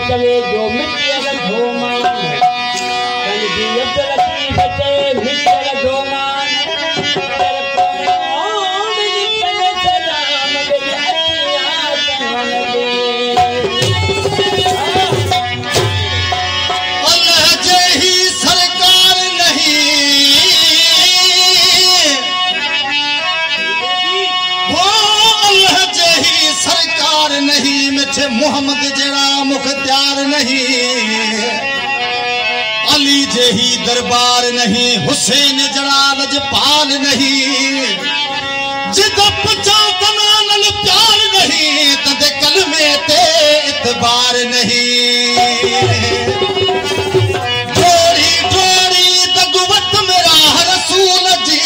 चवे जो मिटियल धोमान कनजी अब्दुल लतीफ चवे मिटियल धोमान कर कोन निकले सलाम दे अतिया चमन दे अल्लाह जही सरकार नहीं वो अल्लाह जही सरकार नहीं मिठे मोहम्मद जड़ा मुख्तियार नहीं अली जही दरबार नहीं हुसैन जड़ा लजपाल नहीं जिदा पचा तनानल प्यार नहीं तदे कलमे ते इतबार नहीं जोड़ी जोड़ी दगुवत मेरा रसूल जी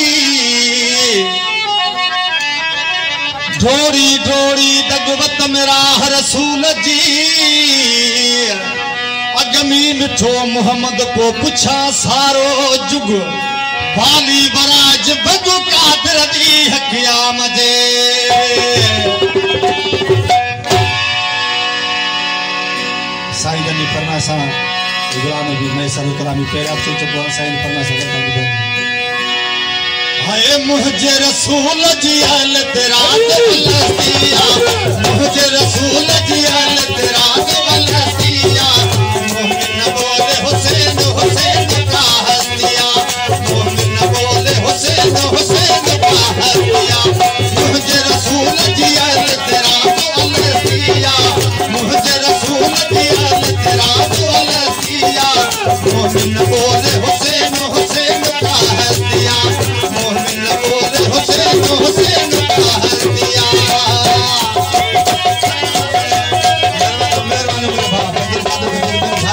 जोड़ी जोड़ी दगुवत मेरा रसूल जी अगमी मिठो मोहम्मद को पुछा सारो जुग वाली बराज बगु कादर दी हकिया मजे साईं ने फरमाया गुलाम भी मैं सब कलामी पहले आप चल चुका साईं ने फरमाया करता हूं हाय मुझे रसूल जी अल तेरा वलसिया मुझे रसूल जी अल तेरा वलसिया मोमिन बोले हुसैन हुसैन का हस्तिया मोमिन बोले हुसैन हुसैन का हस्तिया मुझे रसूल जी अल तेरा वलसिया मुझे रसूल जी अल तेरा वलसिया मोमिन बोले हुसैन हुसैन का हस्तिया मोमिन बोले हुसैन हुसैन का हस्तिया मेहरबानी मेरे बाप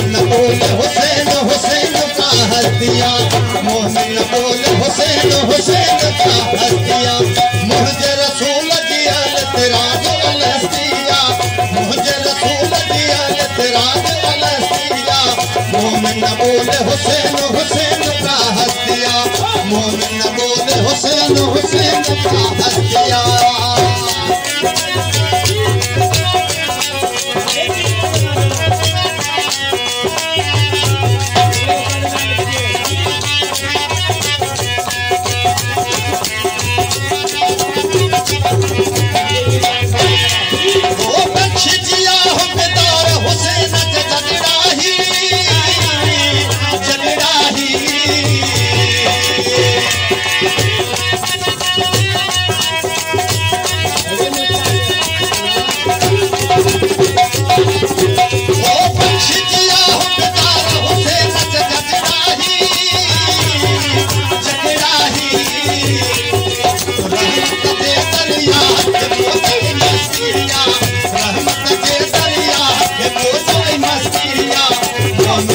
हुसैन हुसैन का हस्तिया मोमिन बोले हुसैन हुसैन का हस्तिया मुझे रसूल जी अल तेरा वलसिया मुझे रसूल जी अल तेरा वलसिया मोमिन बोले हुसैन हुसैन का हस्तिया मोमिन बोले हुसैन हुसैन का हस्तिया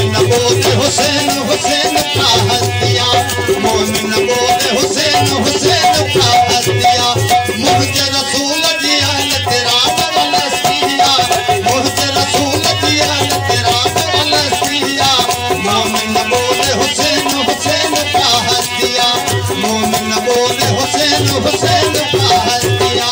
हुसैन हुसैन का हस्तिया मोमिन बोले हुसैन हुसैन का हस्तिया मुझे रसूल जी अल तेरा वलसिया मुझे रसूल जी अल तेरा वलसिया मोमिन बोले हुसैन हुसैन का हस्तिया मोमिन बोले हुसैन हुसैन का हस्तिया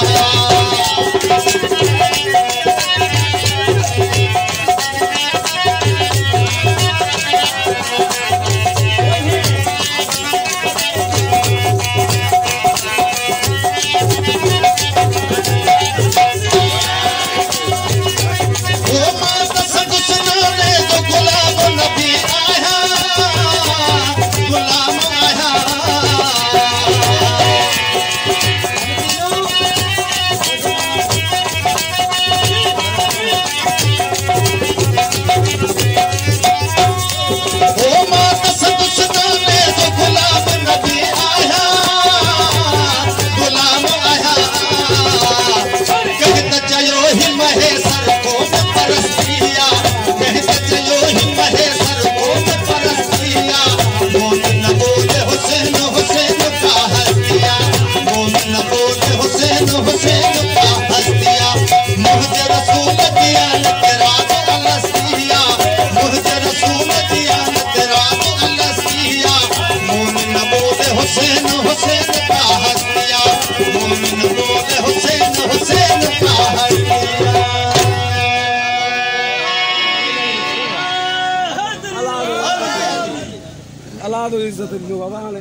बाद इज्जत बाबा हाले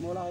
मोला